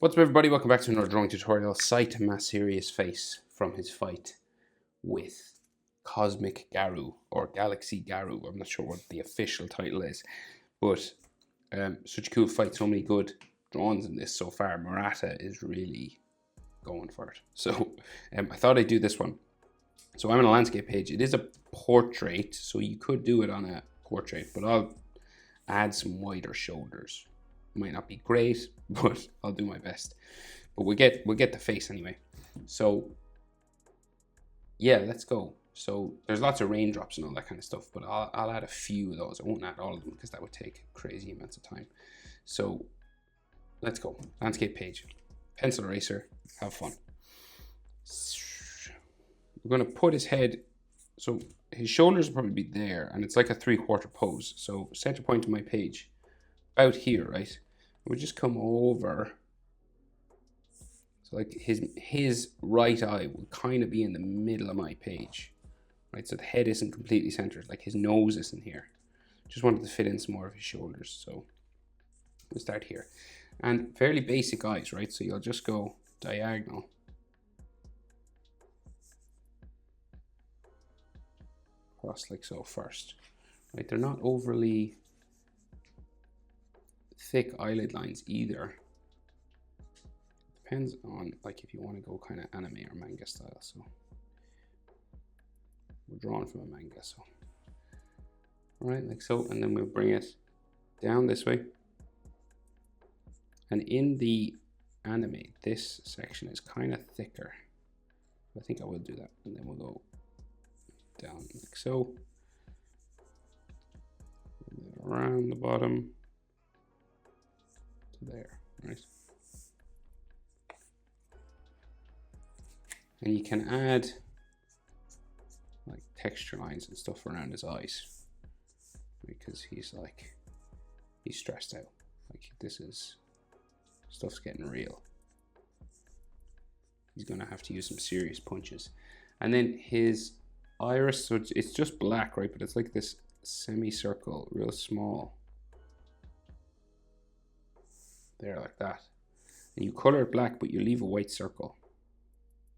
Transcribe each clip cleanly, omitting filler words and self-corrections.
What's up, everybody? Welcome back to another drawing tutorial. Saitama serious face from his fight with Cosmic Garu or Galaxy Garu. I'm not sure what the official title is, but such a cool fight. So many good drawings in this so far. Murata is really going for it. So I thought I'd do this one. So I'm on a landscape page. It is a portrait, so you could do it on a portrait, but I'll add some wider shoulders. Might not be great, but I'll do my best. But we'll get the face anyway. So yeah, let's go. So there's lots of raindrops and all that kind of stuff, but I'll add a few of those. I won't add all of them because that would take crazy amounts of time. So let's go. Landscape page. Pencil eraser. Have fun. We're going to put his head, so his shoulders will probably be there, and it's like a 3/4 pose. So center point of my page, about here, right? We'll just come over. So like his right eye will kind of be in the middle of my page, right? So the head isn't completely centered, like his nose isn't here. Just wanted to fit in some more of his shoulders. So we'll start here. And fairly basic eyes, right? So you'll just go diagonal. Across like so first, right? They're not overly thick eyelid lines either. Depends on like if you want to go kind of anime or manga style. So we're drawing from a manga, so all right, like so, and then we'll bring it down this way. And in the anime, this section is kind of thicker. I think I will do that, and then we'll go down like so, and then around the bottom to there, right? And you can add like texture lines and stuff around his eyes because he's stressed out. Like this is stuff's getting real. He's gonna have to use some serious punches. And then his iris, so it's just black, right? But it's like this semicircle, real small. There, like that. And you color it black, but you leave a white circle.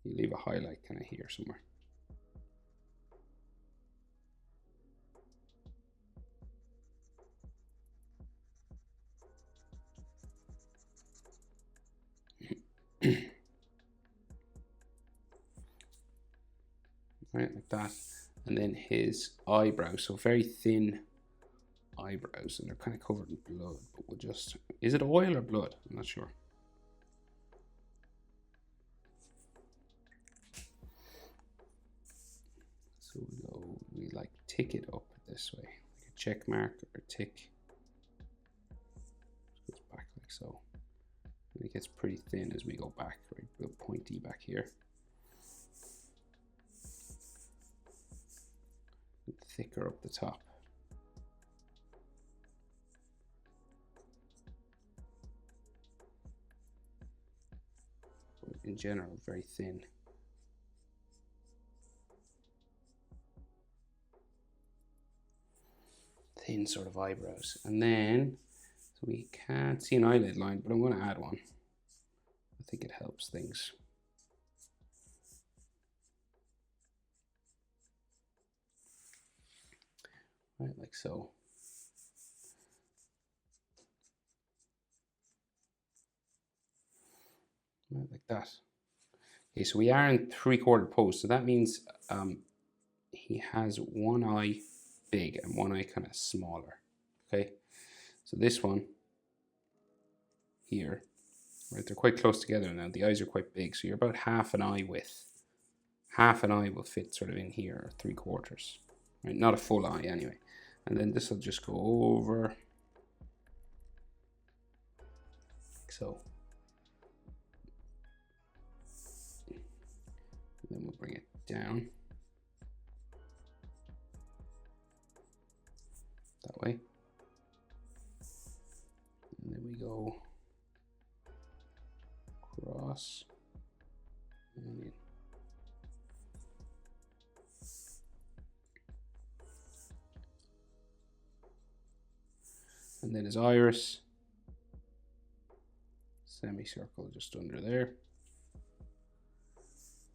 You leave a highlight kind of here somewhere. Right, like that. And then his eyebrows, so very thin eyebrows, and they're kind of covered in blood, but we'll just, is it oil or blood? I'm not sure. So we like tick it up this way, like a check mark or a tick. Just goes back like so. And it gets pretty thin as we go back, right? Real pointy back here. And thicker up the top. But in general, very thin. Thin sort of eyebrows. And then, so we can't see an eyelid line, but I'm going to add one. I think it helps things. Right, like so. Right, like that. Okay, so we are in 3/4 pose, so that means he has one eye big and one eye kind of smaller. Okay, so this one here, right, they're quite close together now. The eyes are quite big, so you're about half an eye width. Half an eye will fit sort of in here, or 3/4, right? Not a full eye anyway. And then this will just go over like so. And then we'll bring it down that way. And then we go across and in. And then his iris, semicircle just under there.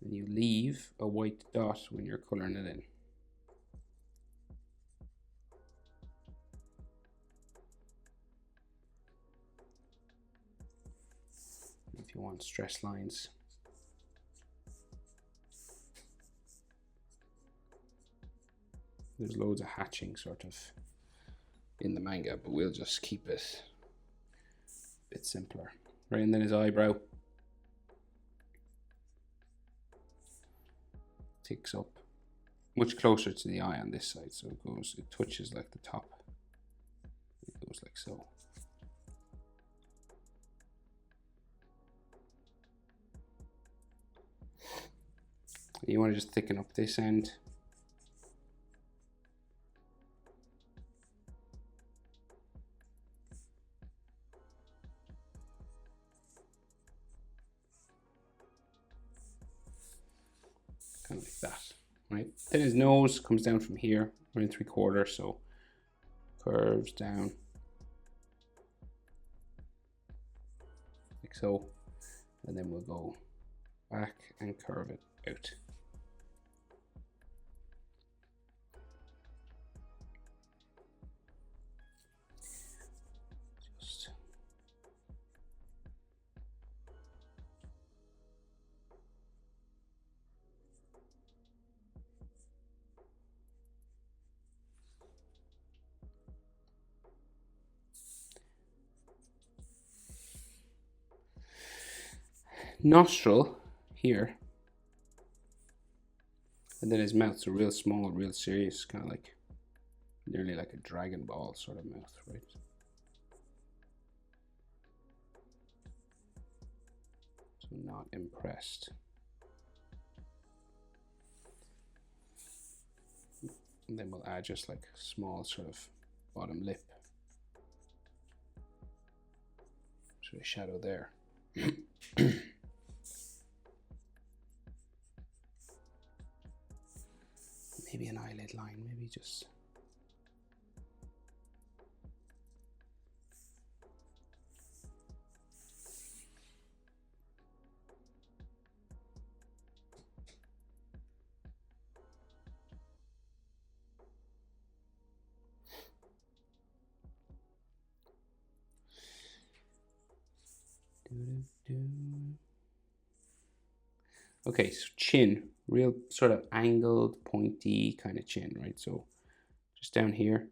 And you leave a white dot when you're coloring it in. If you want stress lines. There's loads of hatching sort of in the manga, but we'll just keep it a bit simpler. Right, and then his eyebrow ticks up much closer to the eye on this side, so it touches like the top. It goes like so. You want to just thicken up this end. Kind of like that, right? Then his nose comes down from here, 1 3/4, so curves down like so, and then we'll go back and curve it out. Just nostril here, and then his mouth's a real small, real serious, kind of like nearly like a Dragon Ball sort of mouth, right? So not impressed. And then we'll add just like a small sort of bottom lip, sort of shadow there. Maybe an eyelid line, maybe just. Okay, so chin, real sort of angled, pointy kind of chin, right? So just down here.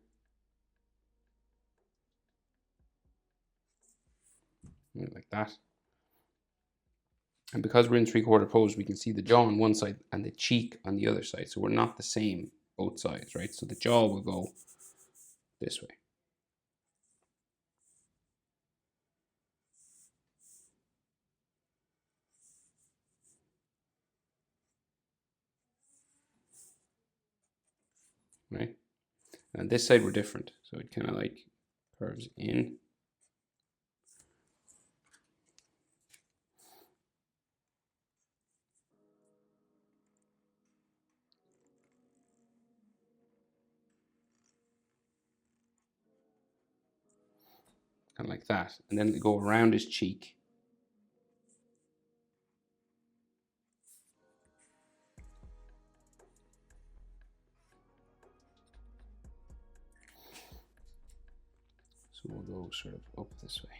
Like that. And because we're in 3/4 pose, we can see the jaw on one side and the cheek on the other side. So we're not the same both sides, right? So the jaw will go this way. Right? And this side we're different. So it kind of like curves in. Kind of like that. And then go around his cheek. So we'll go sort of up this way.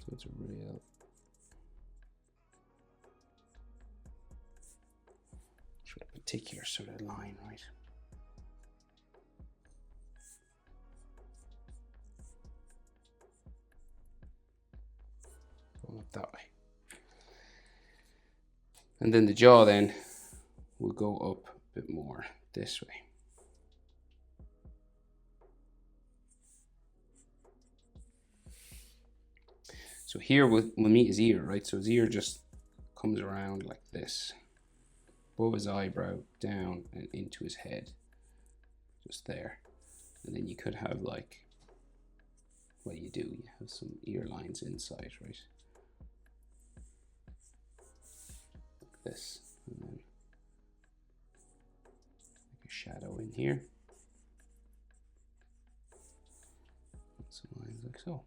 So it's a real sort of particular sort of line, right? Going up that way. And then the jaw then will go up a bit more this way. So here we'll meet his ear, right? So his ear just comes around like this, above his eyebrow, down and into his head, just there. And then you could have like, what do? You have some ear lines inside, right? Like this, and then like a shadow in here. some lines like so.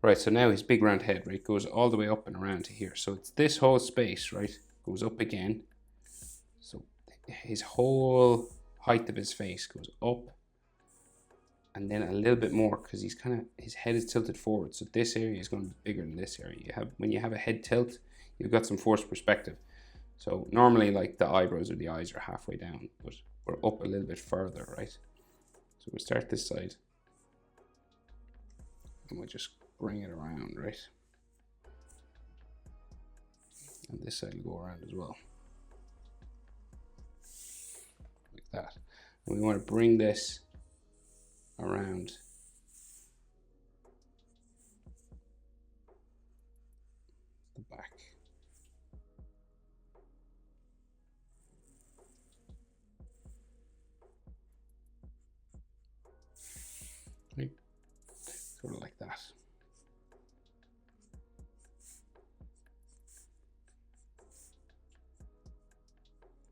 Right, so now his big round head, right, goes all the way up and around to here. So it's this whole space, right, goes up again. So his whole height of his face goes up and then a little bit more because he's kind of, his head is tilted forward. So this area is going to be bigger than this area. When you have a head tilt, you've got some forced perspective. So normally like the eyebrows or the eyes are halfway down, but we're up a little bit further, right? So we'll start this side and we'll just bring it around, right? And this side will go around as well. Like that. And we want to bring this around the back. Right. Sort of like that.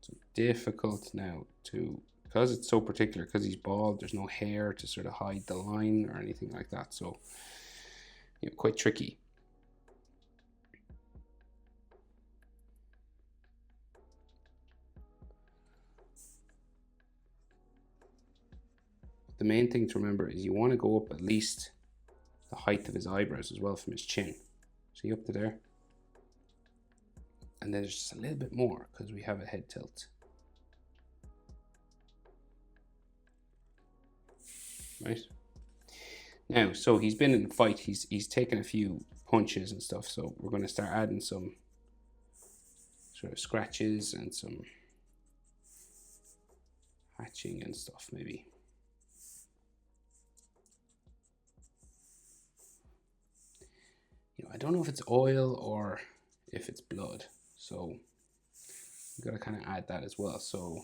So difficult now to, because it's so particular, because he's bald, there's no hair to sort of hide the line or anything like that. So, you know, quite tricky. The main thing to remember is you want to go up at least the height of his eyebrows as well from his chin. See up to there? And then there's just a little bit more because we have a head tilt. Right? Now, so he's been in a fight, he's taken a few punches and stuff, so we're going to start adding some sort of scratches and some hatching and stuff maybe. You know, I don't know if it's oil or if it's blood, so you got to kind of add that as well. So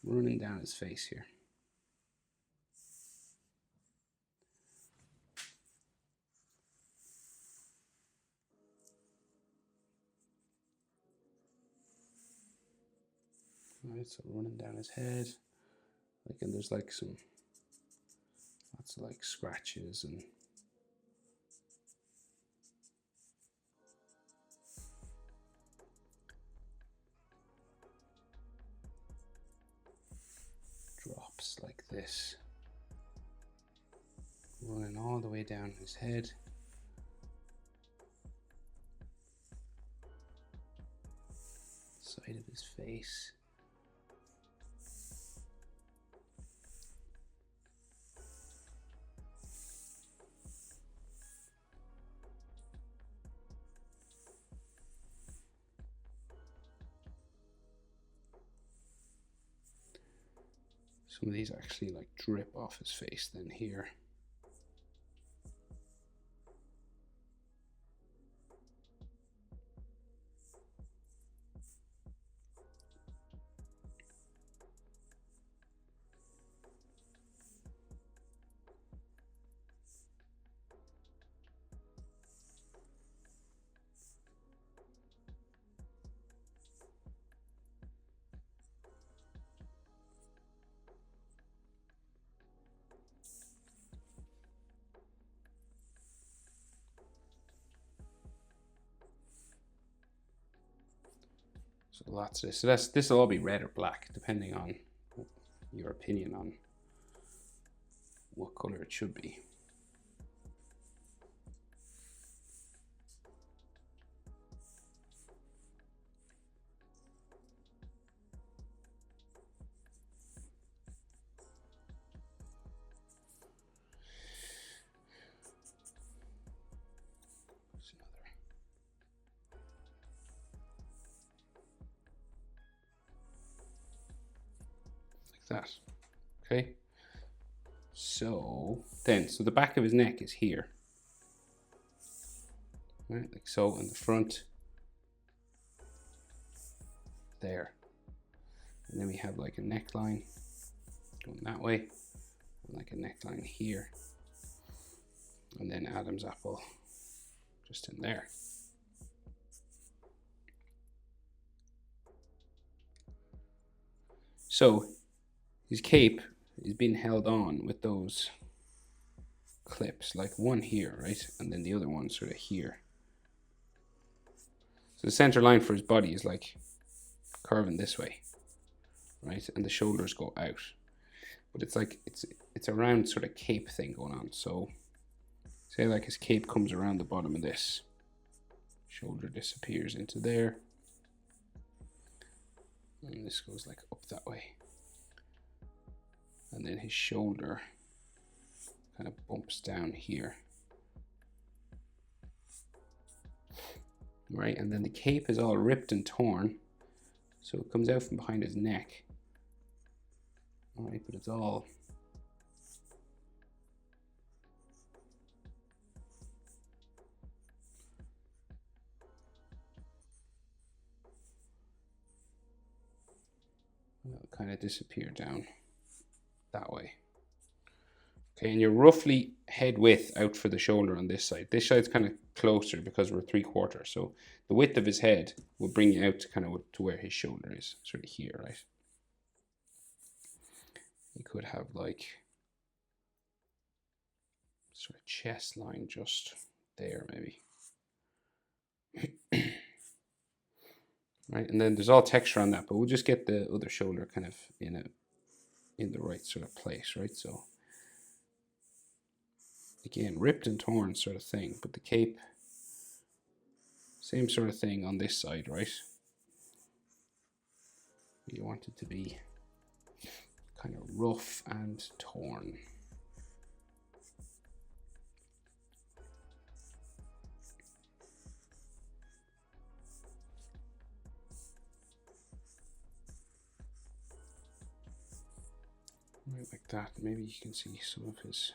running down his face here. Right, so running down his head, like, and there's like some lots of like scratches and drops like this, running all the way down his head. Side of his face. Some of these actually like drip off his face then here. So lots of this. So this will all be red or black, depending on your opinion on what color it should be. That. Okay, so then, so the back of his neck is here, right, like so, and the front there, and then we have like a neckline going that way, and like a neckline here, And then Adam's apple just in there. So his cape is being held on with those clips, like one here, right? And then the other one sort of here. So the center line for his body is like curving this way, right? And the shoulders go out. But it's like, it's a round sort of cape thing going on. So say like his cape comes around the bottom of this. Shoulder disappears into there. And this goes like up that way. And then his shoulder kind of bumps down here. Right, and then the cape is all ripped and torn. So it comes out from behind his neck. All right, but it's all kind of disappear down that way. Okay, and you're roughly head width out for the shoulder on this side. This side's kind of closer because we're 3/4. So the width of his head will bring you out to kind of to where his shoulder is, sort of here, right? You could have like sort of chest line just there, maybe. Right, and then there's all texture on that, but we'll just get the other shoulder kind of in the right sort of place, right? So again, ripped and torn sort of thing, but the cape, same sort of thing on this side, right? You want it to be kind of rough and torn. Right, like that. Maybe you can see some of his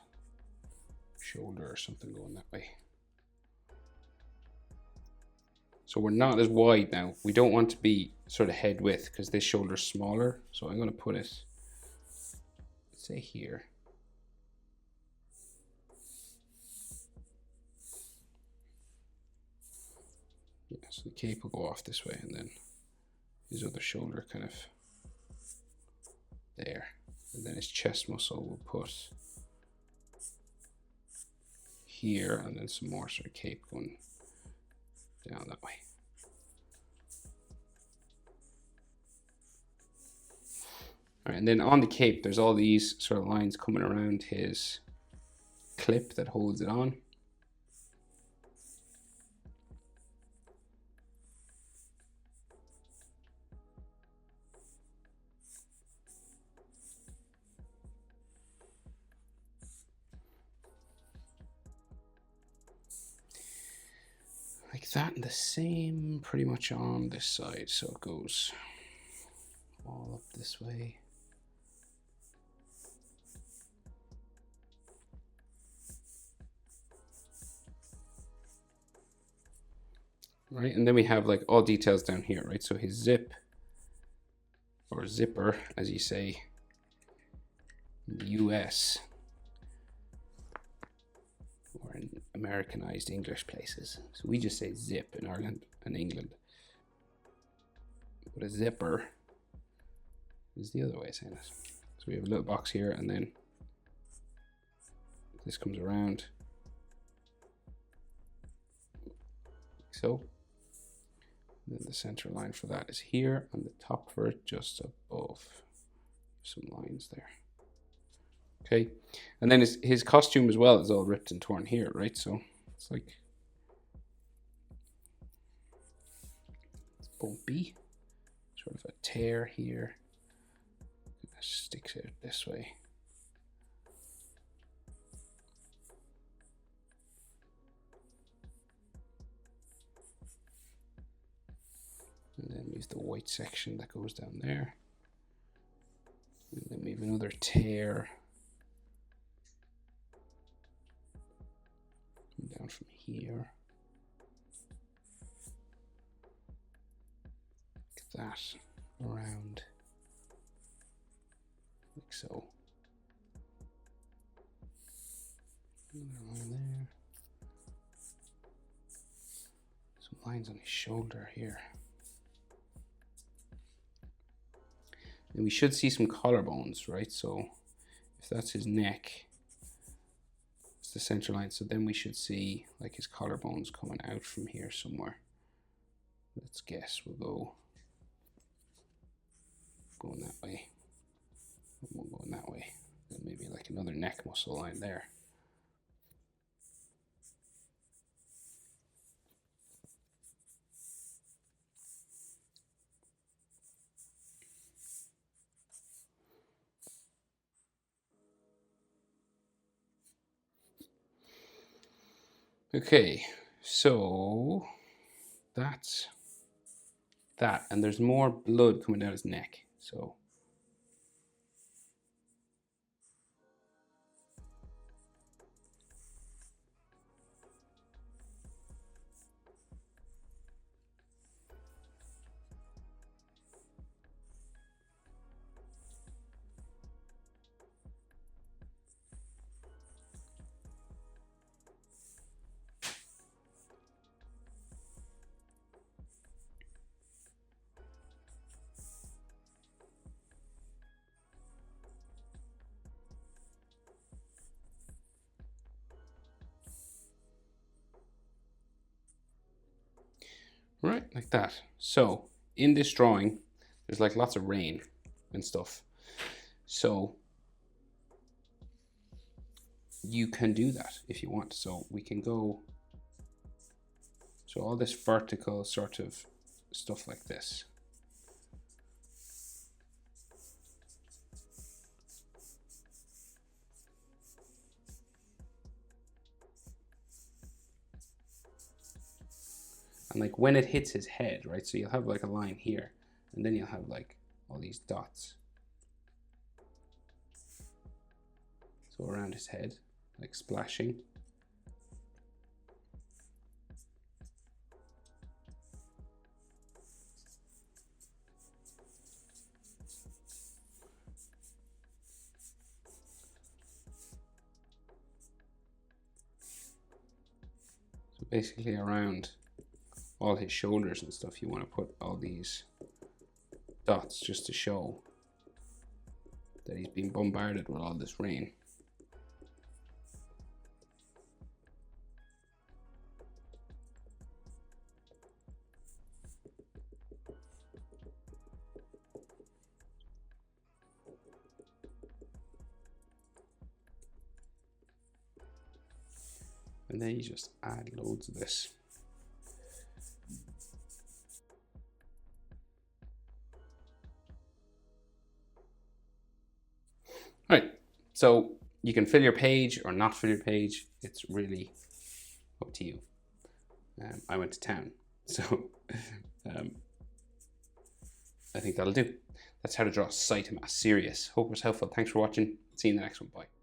shoulder or something going that way. So we're not as wide now. We don't want to be sort of head width because this shoulder's smaller. So I'm going to put it, say here. Yeah, so the cape will go off this way and then his other shoulder kind of there. And then his chest muscle will put here and then some more sort of cape going down that way. All right, and then on the cape, there's all these sort of lines coming around his clip that holds it on. Like that, and the same pretty much on this side. So it goes all up this way. Right, and then we have like all details down here, right? So his zip, or zipper, as you say in the US, or in Americanized English places. So we just say zip in Ireland and England. But a zipper is the other way of saying it. So we have a little box here, and then this comes around, like so. And then the center line for that is here, and the top for it just above. Some lines there. Okay, and then his costume as well is all ripped and torn here, right? So it's like it's bumpy, sort of a tear here. It sticks out this way. And then we have the white section that goes down there. And then we have another tear down from here. Like that, around, like so. Another line there. lines on his shoulder here. And we should see some collarbones, right? So if that's his neck, it's the center line. So then we should see like his collarbones coming out from here somewhere. Let's guess. We'll go going that way. We'll go that way. Then maybe like another neck muscle line there. Okay, so that's that, and there's more blood coming down his neck. So right, like that. So in this drawing, there's like lots of rain and stuff. So you can do that if you want. So we can go, so all this vertical sort of stuff like this. And like when it hits his head, right? So you'll have like a line here, and then you'll have like all these dots. So around his head, like splashing. So basically around all his shoulders and stuff, you want to put all these dots just to show that he's being bombarded with all this rain. And then you just add loads of this. Right, so you can fill your page or not fill your page. It's really up to you. I went to town, so I think that'll do. That's how to draw Saitama serious. Hope it was helpful. Thanks for watching. See you in the next one. Bye.